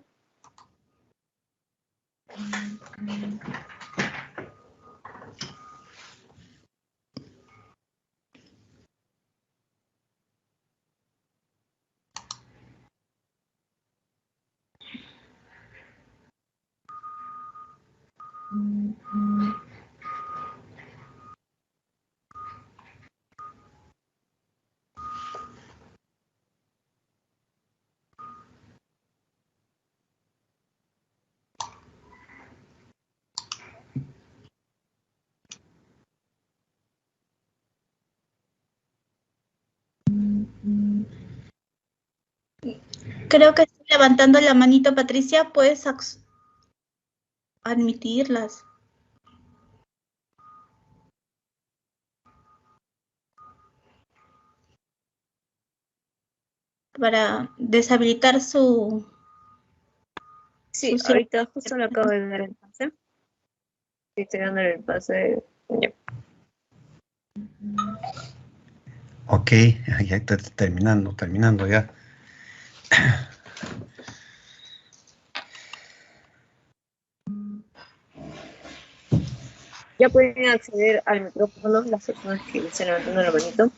Creo que estoy levantando la manito, Patricia. ¿Puedes admitirlas? Para deshabilitar su... Sí, ahorita justo le acabo de dar el pase. Estoy dándole el pase. Ya. Ok, ya está terminando ya. Ya pueden acceder al micrófono las personas que estén levantando la manito.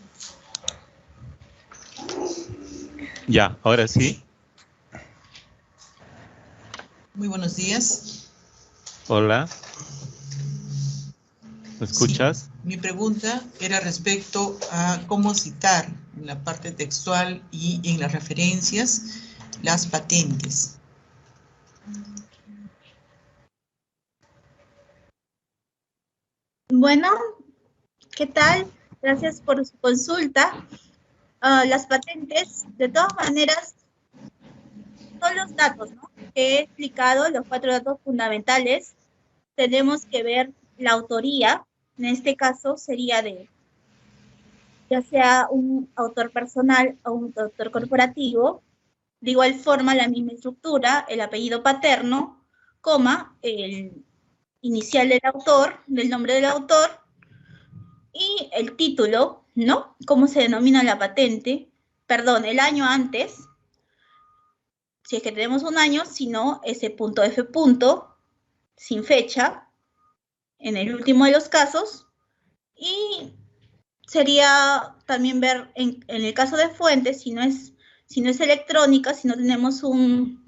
Ya, ahora sí. Muy buenos días. Hola. ¿Me escuchas? Sí, mi pregunta era respecto a cómo citar en la parte textual y en las referencias las patentes. Bueno, ¿qué tal? Gracias por su consulta. Las patentes, de todas maneras, son los datos, ¿no? Que he explicado, los 4 datos fundamentales. Tenemos que ver la autoría. En este caso sería de, ya sea un autor personal o un autor corporativo. De igual forma, la misma estructura, el apellido paterno, coma, el inicial del autor, del nombre del autor, y el título, ¿no? ¿Cómo se denomina la patente? Perdón, el año antes, si es que tenemos un año, si no, ese punto F punto, sin fecha, en el último de los casos, y sería también ver en el caso de fuentes, si no es electrónica, si no tenemos un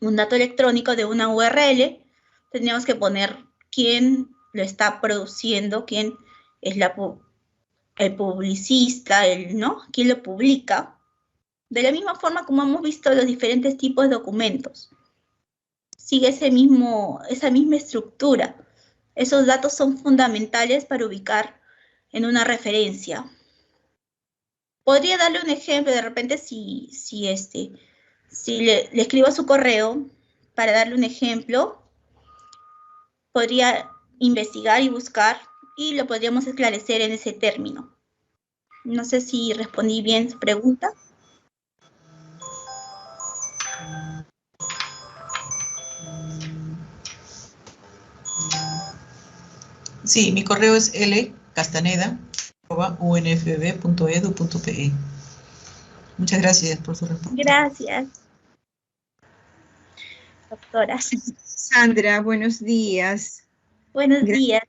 dato electrónico de una URL, tendríamos que poner quién lo está produciendo, quién es el publicista, ¿no? Quién lo publica. De la misma forma como hemos visto los diferentes tipos de documentos. Sigue esa misma estructura. Esos datos son fundamentales para ubicar en una referencia. Podría darle un ejemplo, de repente, si le escribo a su correo para darle un ejemplo, podría investigar y buscar y lo podríamos esclarecer en ese término. No sé si respondí bien su pregunta. Sí, mi correo es lcastaneda@unfb.edu.pe. Muchas gracias por su respuesta. Gracias, doctora. Sandra, buenos días. Buenos días.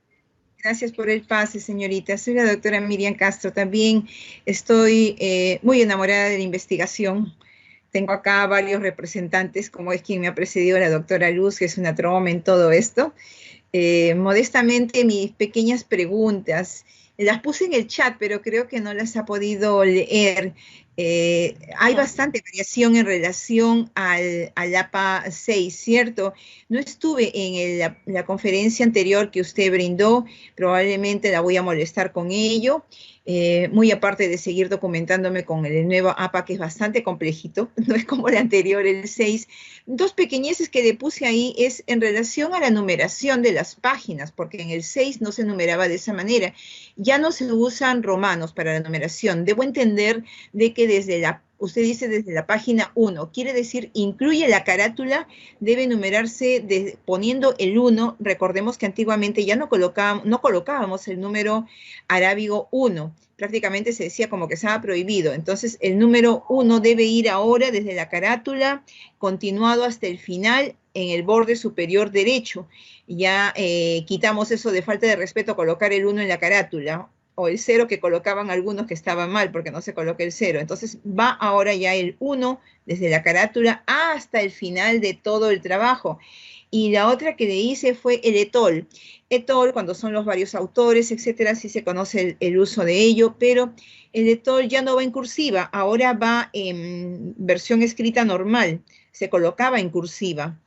Gracias por el pase, señorita. Soy la doctora Miriam Castro. También estoy muy enamorada de la investigación. Tengo acá varios representantes, como es quien me ha precedido, la doctora Luz, que es una troma en todo esto. Modestamente, mis pequeñas preguntas, las puse en el chat, pero creo que no las ha podido leer. Hay bastante variación en relación al APA 6, ¿cierto? No estuve en la conferencia anterior que usted brindó, probablemente la voy a molestar con ello, muy aparte de seguir documentándome con el nuevo APA, que es bastante complejito, no es como el anterior, el 6. Dos pequeñeces que le puse ahí es en relación a la numeración de las páginas, porque en el 6 no se numeraba de esa manera. Ya no se usan romanos para la numeración. Debo entender de que usted dice desde la página 1, quiere decir, incluye la carátula, debe numerarse poniendo el 1. Recordemos que antiguamente ya no colocábamos el número arábigo 1, prácticamente se decía como que estaba prohibido. Entonces el número 1 debe ir ahora desde la carátula, continuado hasta el final en el borde superior derecho. Ya quitamos eso de falta de respeto, colocar el 1 en la carátula, o el 0 que colocaban algunos que estaba mal porque no se coloca el 0. Entonces va ahora ya el 1 desde la carátula hasta el final de todo el trabajo. Y la otra que le hice fue el etol. Etol, cuando son los varios autores, etcétera, sí se conoce el uso de ello, pero el etol ya no va en cursiva, ahora va en versión escrita normal. Se colocaba en cursiva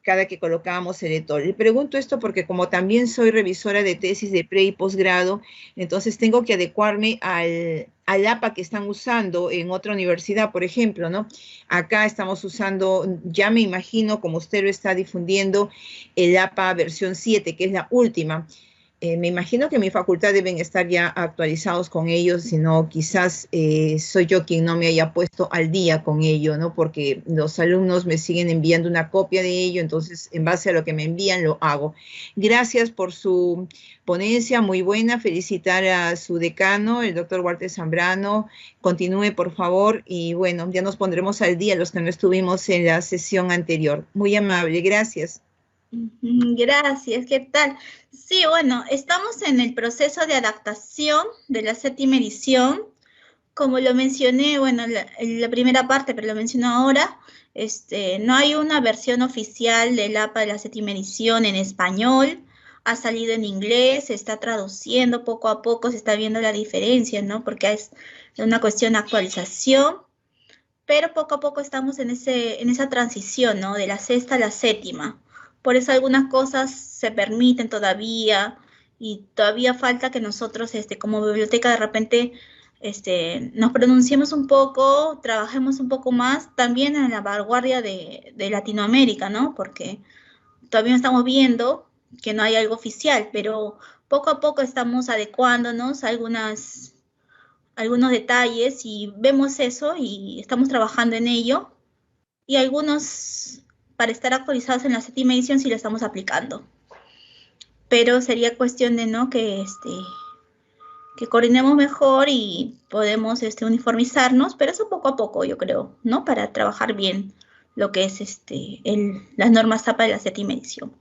cada que colocábamos el etol. Le pregunto esto porque como también soy revisora de tesis de pre y posgrado, entonces tengo que adecuarme al APA que están usando en otra universidad, por ejemplo, ¿no? Acá estamos usando, ya me imagino, como usted lo está difundiendo, el APA versión 7, que es la última. Me imagino que en mi facultad deben estar ya actualizados con ellos, sino quizás soy yo quien no me haya puesto al día con ello, ¿no? Porque los alumnos me siguen enviando una copia de ello, entonces en base a lo que me envían lo hago. Gracias por su ponencia, muy buena. Felicitar a su decano, el doctor Walter Zambrano. Continúe, por favor, y bueno, ya nos pondremos al día los que no estuvimos en la sesión anterior. Muy amable, gracias. Gracias, ¿qué tal? Sí, bueno, estamos en el proceso de adaptación de la 7ª edición. Como lo mencioné, bueno, en la primera parte, pero lo menciono ahora, no hay una versión oficial del APA de la 7ª edición en español, ha salido en inglés, se está traduciendo poco a poco, se está viendo la diferencia, ¿no? Porque es una cuestión de actualización, pero poco a poco estamos en esa transición, ¿no? De la 6ª a la 7ª. Por eso algunas cosas se permiten todavía y todavía falta que nosotros como biblioteca de repente nos pronunciemos un poco, trabajemos un poco más también en la vanguardia de Latinoamérica, ¿no? Porque todavía estamos viendo que no hay algo oficial, pero poco a poco estamos adecuándonos a algunos detalles y vemos eso y estamos trabajando en ello. Y algunos, para estar actualizados en la 7ª edición, sí lo estamos aplicando. Pero sería cuestión de, ¿no? que coordinemos mejor y podemos uniformizarnos, pero eso poco a poco, yo creo, ¿no? Para trabajar bien lo que es las normas APA de la 7ª edición.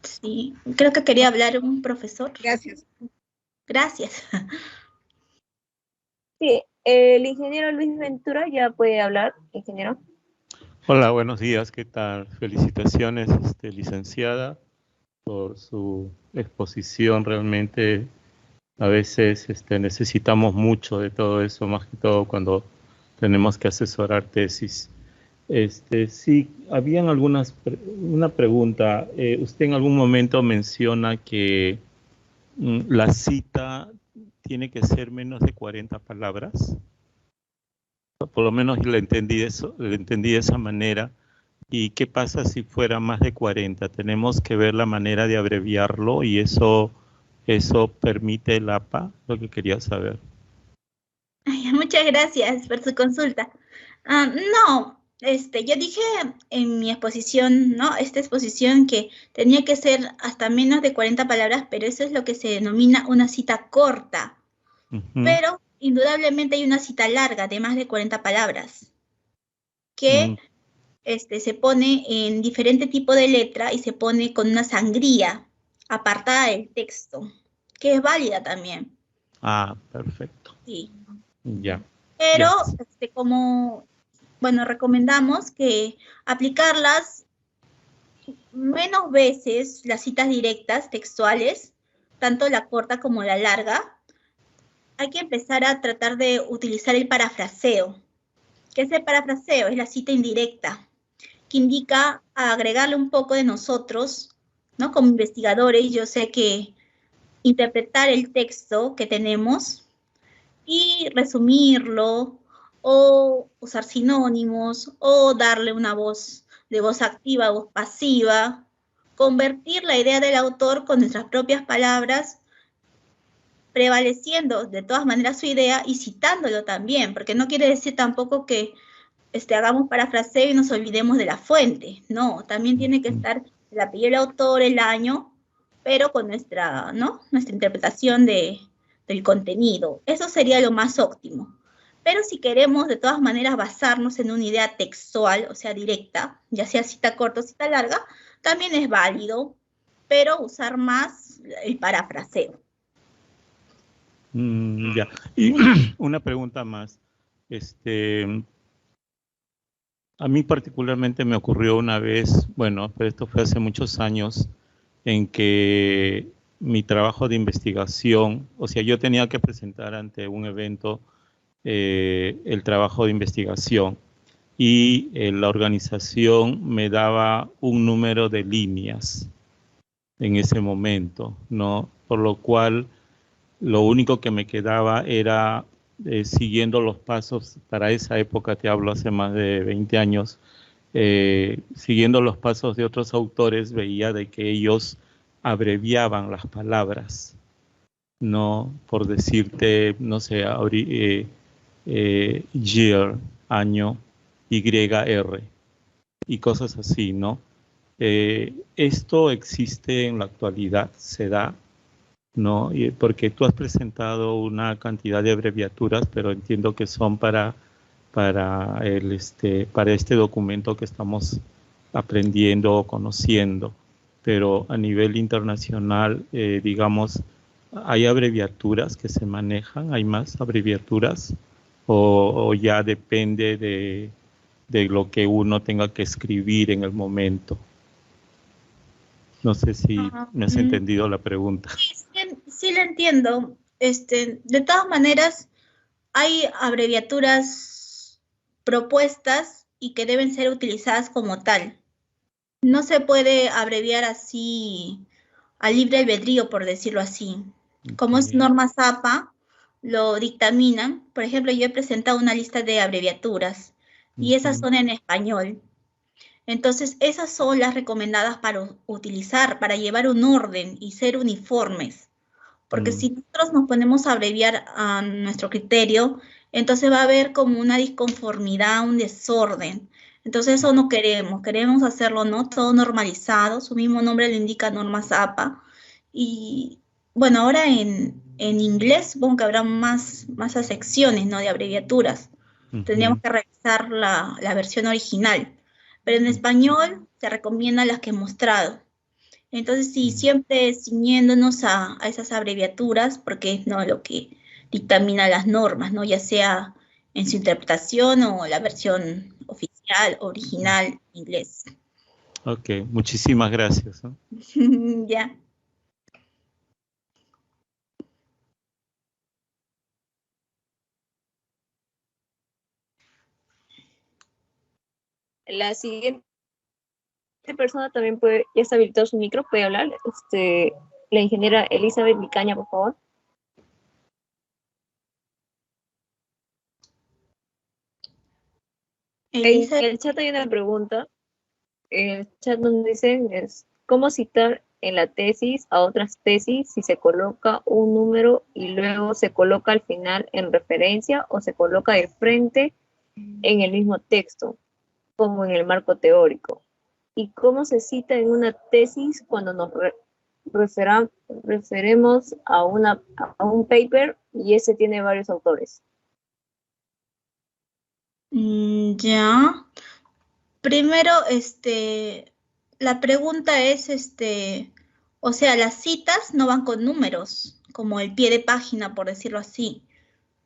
Sí, creo que quería hablar un profesor. Gracias. Gracias. Sí, el ingeniero Luis Ventura ya puede hablar, ingeniero. Hola, buenos días, ¿qué tal? Felicitaciones, licenciada, por su exposición. Realmente a veces necesitamos mucho de todo eso, más que todo cuando tenemos que asesorar tesis. Sí, habían una pregunta. Usted en algún momento menciona que la cita tiene que ser menos de 40 palabras. Por lo menos le entendí de esa manera. ¿Y qué pasa si fuera más de 40? Tenemos que ver la manera de abreviarlo y eso permite el APA, lo que quería saber. Ay, muchas gracias por su consulta. No, yo dije en mi exposición, ¿no? Esta exposición que tenía que ser hasta menos de 40 palabras, pero eso es lo que se denomina una cita corta. Pero indudablemente hay una cita larga de más de 40 palabras que se pone en diferente tipo de letra y se pone con una sangría apartada del texto, que es válida también. Ah, perfecto. Sí. Ya. Pero, Ya. como, bueno, recomendamos que aplicarlas menos veces, las citas directas, textuales, tanto la corta como la larga. Hay que empezar a tratar de utilizar el parafraseo. ¿Qué es el parafraseo? Es la cita indirecta, que indica agregarle un poco de nosotros, ¿no? Como investigadores, yo sé que interpretar el texto que tenemos y resumirlo, o usar sinónimos, o darle una voz de voz activa, voz pasiva, convertir la idea del autor con nuestras propias palabras, prevaleciendo de todas maneras su idea y citándolo también, porque no quiere decir tampoco que hagamos parafraseo y nos olvidemos de la fuente, no, también tiene que estar el apellido del autor, el año, pero con nuestra, ¿no? Nuestra interpretación del contenido. Eso sería lo más óptimo. Pero si queremos de todas maneras basarnos en una idea textual, o sea, directa, ya sea cita corta o cita larga, también es válido, pero usar más el parafraseo. Ya. Y una pregunta más. A mí particularmente me ocurrió una vez, bueno, pero esto fue hace muchos años, en que mi trabajo de investigación, o sea, yo tenía que presentar ante un evento el trabajo de investigación y la organización me daba un número de líneas en ese momento, ¿no? Por lo cual lo único que me quedaba era siguiendo los pasos, para esa época te hablo hace más de 20 años, siguiendo los pasos de otros autores, veía de que ellos abreviaban las palabras, ¿no? Por decirte, no sé, year, año, YR, y cosas así, ¿no? Esto existe en la actualidad, se da, ¿no? Porque tú has presentado una cantidad de abreviaturas, pero entiendo que son para este documento que estamos aprendiendo o conociendo. Pero a nivel internacional, digamos, ¿hay abreviaturas que se manejan? ¿Hay más abreviaturas? ¿O ya depende de lo que uno tenga que escribir en el momento? No sé si me has entendido la pregunta. Sí, lo entiendo. De todas maneras, hay abreviaturas propuestas y que deben ser utilizadas como tal. No se puede abreviar así a libre albedrío, por decirlo así. Como es norma ZAPA, lo dictaminan. Por ejemplo, yo he presentado una lista de abreviaturas y esas son en español. Entonces, esas son las recomendadas para utilizar, para llevar un orden y ser uniformes. Porque si nosotros nos ponemos a abreviar a nuestro criterio, entonces va a haber como una disconformidad, un desorden. Entonces eso no queremos, queremos hacerlo, ¿no? Todo normalizado, su mismo nombre le indica norma ZAPA. Y bueno, ahora en inglés supongo que habrá más secciones, ¿no? De abreviaturas. Tendríamos que revisar la versión original. Pero en español se recomiendan las que he mostrado. Entonces, sí, siempre ciñéndonos a esas abreviaturas, porque es, ¿no?, lo que dictamina las normas, ¿no? Ya sea en su interpretación o la versión oficial, original, inglés. Ok, muchísimas gracias. Ya. La siguiente persona también puede, ya está habilitado su micro, puede hablar. La ingeniera Elizabeth Vicaña, por favor. En el chat hay una pregunta. El chat nos dicen es ¿cómo citar en la tesis a otras tesis si se coloca un número y luego se coloca al final en referencia o se coloca de frente en el mismo texto, como en el marco teórico? ¿Y cómo se cita en una tesis cuando nos referemos a un paper y ese tiene varios autores. Ya. Primero, la pregunta es, o sea, las citas no van con números, como el pie de página, por decirlo así.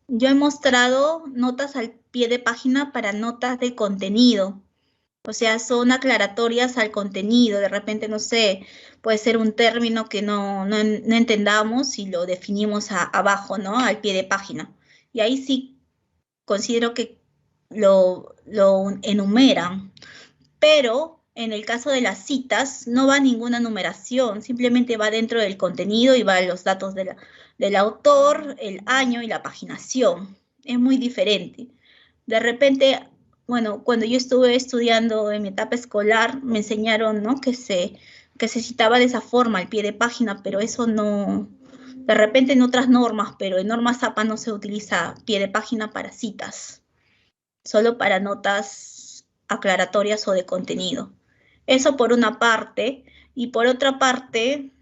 Yo he mostrado notas al pie de página para notas de contenido. O sea, son aclaratorias al contenido. De repente, no sé, puede ser un término que no entendamos y lo definimos abajo, ¿no? Al pie de página. Y ahí sí considero que lo enumeran. Pero en el caso de las citas no va ninguna numeración, simplemente va dentro del contenido y va los datos del autor, el año y la paginación. Es muy diferente. De repente, bueno, cuando yo estuve estudiando en mi etapa escolar, me enseñaron, ¿no?, que se citaba de esa forma al pie de página, pero eso no, de repente en otras normas, pero en normas APA no se utiliza pie de página para citas, solo para notas aclaratorias o de contenido. Eso por una parte. Y por otra parte,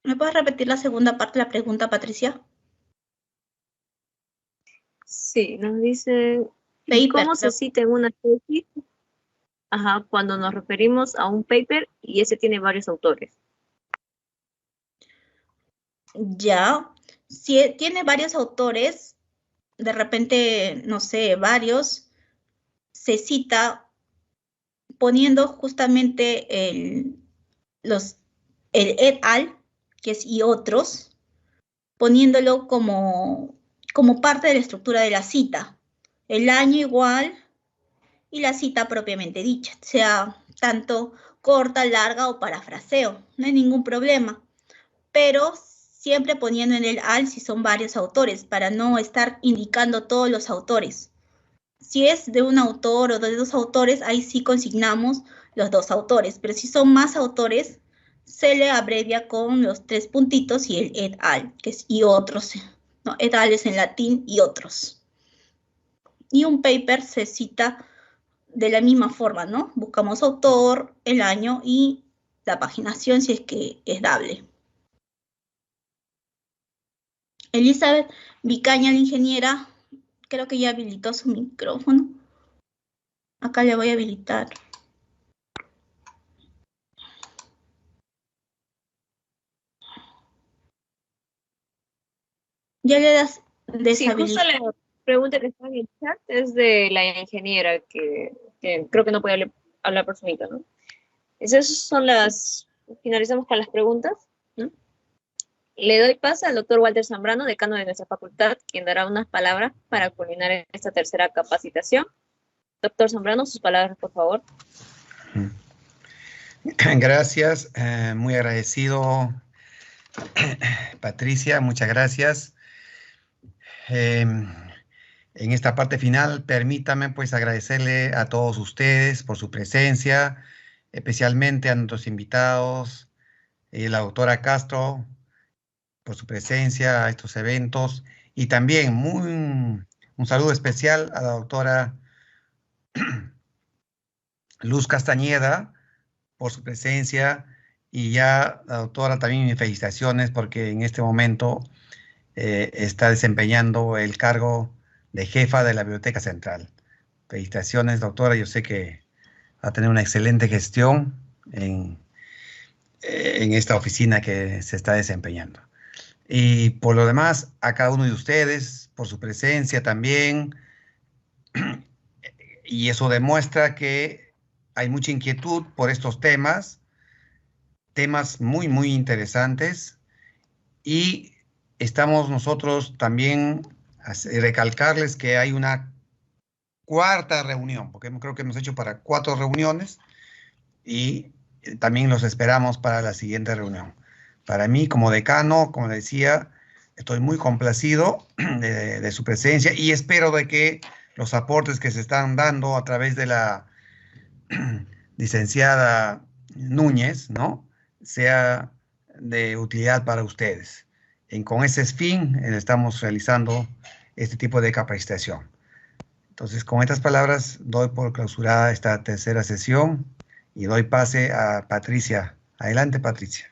¿me puedes repetir la segunda parte de la pregunta, Patricia? Sí, nos dice, Paper, ¿cómo se cita en una tesis? Ajá, cuando nos referimos a un paper y ese tiene varios autores. Ya, si tiene varios autores, de repente, no sé, varios, se cita poniendo justamente el et al, que es y otros, poniéndolo como parte de la estructura de la cita. El año igual y la cita propiamente dicha, sea tanto corta, larga o parafraseo, no hay ningún problema. Pero siempre poniendo en el al si son varios autores, para no estar indicando todos los autores. Si es de un autor o de dos autores, ahí sí consignamos los dos autores, pero si son más autores, se le abrevia con los 3 puntitos y el et al, que es y otros, ¿no? Et al es en latín y otros. Y un paper se cita de la misma forma, ¿no? Buscamos autor, el año y la paginación si es que es dable. Elizabeth Vicaña, la ingeniera, creo que ya habilitó su micrófono. Acá le voy a habilitar. Ya le das deshabilitar. Sí, justo la pregunta que está en el chat es de la ingeniera, que creo que no puede hablar por su micro, ¿no? Esas son finalizamos con las preguntas, ¿no? Le doy paso al doctor Walter Zambrano, decano de nuestra facultad, quien dará unas palabras para culminar esta tercera capacitación. Doctor Zambrano, sus palabras, por favor. Gracias, muy agradecido, Patricia, muchas gracias. En esta parte final, permítame pues agradecerle a todos ustedes por su presencia, especialmente a nuestros invitados, la doctora Castro, por su presencia a estos eventos, y también un saludo especial a la doctora Luz Castañeda por su presencia, y ya la doctora también mis felicitaciones porque en este momento está desempeñando el cargo de jefa de la Biblioteca Central. Felicitaciones, doctora, yo sé que va a tener una excelente gestión en esta oficina que se está desempeñando. Y por lo demás, a cada uno de ustedes, por su presencia también, y eso demuestra que hay mucha inquietud por estos temas muy, muy interesantes, y estamos nosotros también a recalcarles que hay una cuarta reunión, porque creo que hemos hecho para 4 reuniones, y también los esperamos para la siguiente reunión. Para mí, como decano, como decía, estoy muy complacido de su presencia, y espero de que los aportes que se están dando a través de la licenciada Núñez, ¿no?, sea de utilidad para ustedes. Con ese fin estamos realizando este tipo de capacitación. Entonces, con estas palabras, doy por clausurada esta tercera sesión y doy pase a Patricia. Adelante, Patricia.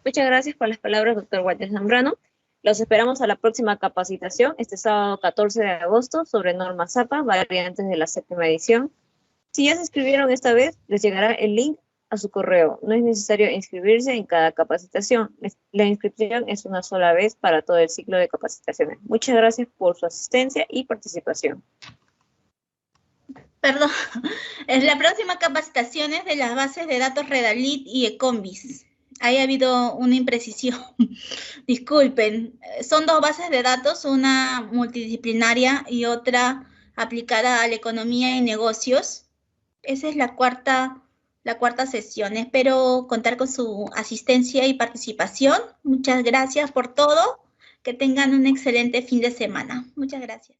Muchas gracias por las palabras, doctor Walter Zambrano. Los esperamos a la próxima capacitación, este sábado 14 de agosto, sobre normas APA, variantes de la 7ª edición. Si ya se inscribieron esta vez, les llegará el link a su correo. No es necesario inscribirse en cada capacitación. La inscripción es una sola vez para todo el ciclo de capacitaciones. Muchas gracias por su asistencia y participación. Perdón, la próxima capacitación es de las bases de datos Redalit y Ecombis. Ahí ha habido una imprecisión. Disculpen, son 2 bases de datos, una multidisciplinaria y otra aplicada a la economía y negocios. Esa es la cuarta sesión. Espero contar con su asistencia y participación. Muchas gracias por todo. Que tengan un excelente fin de semana. Muchas gracias.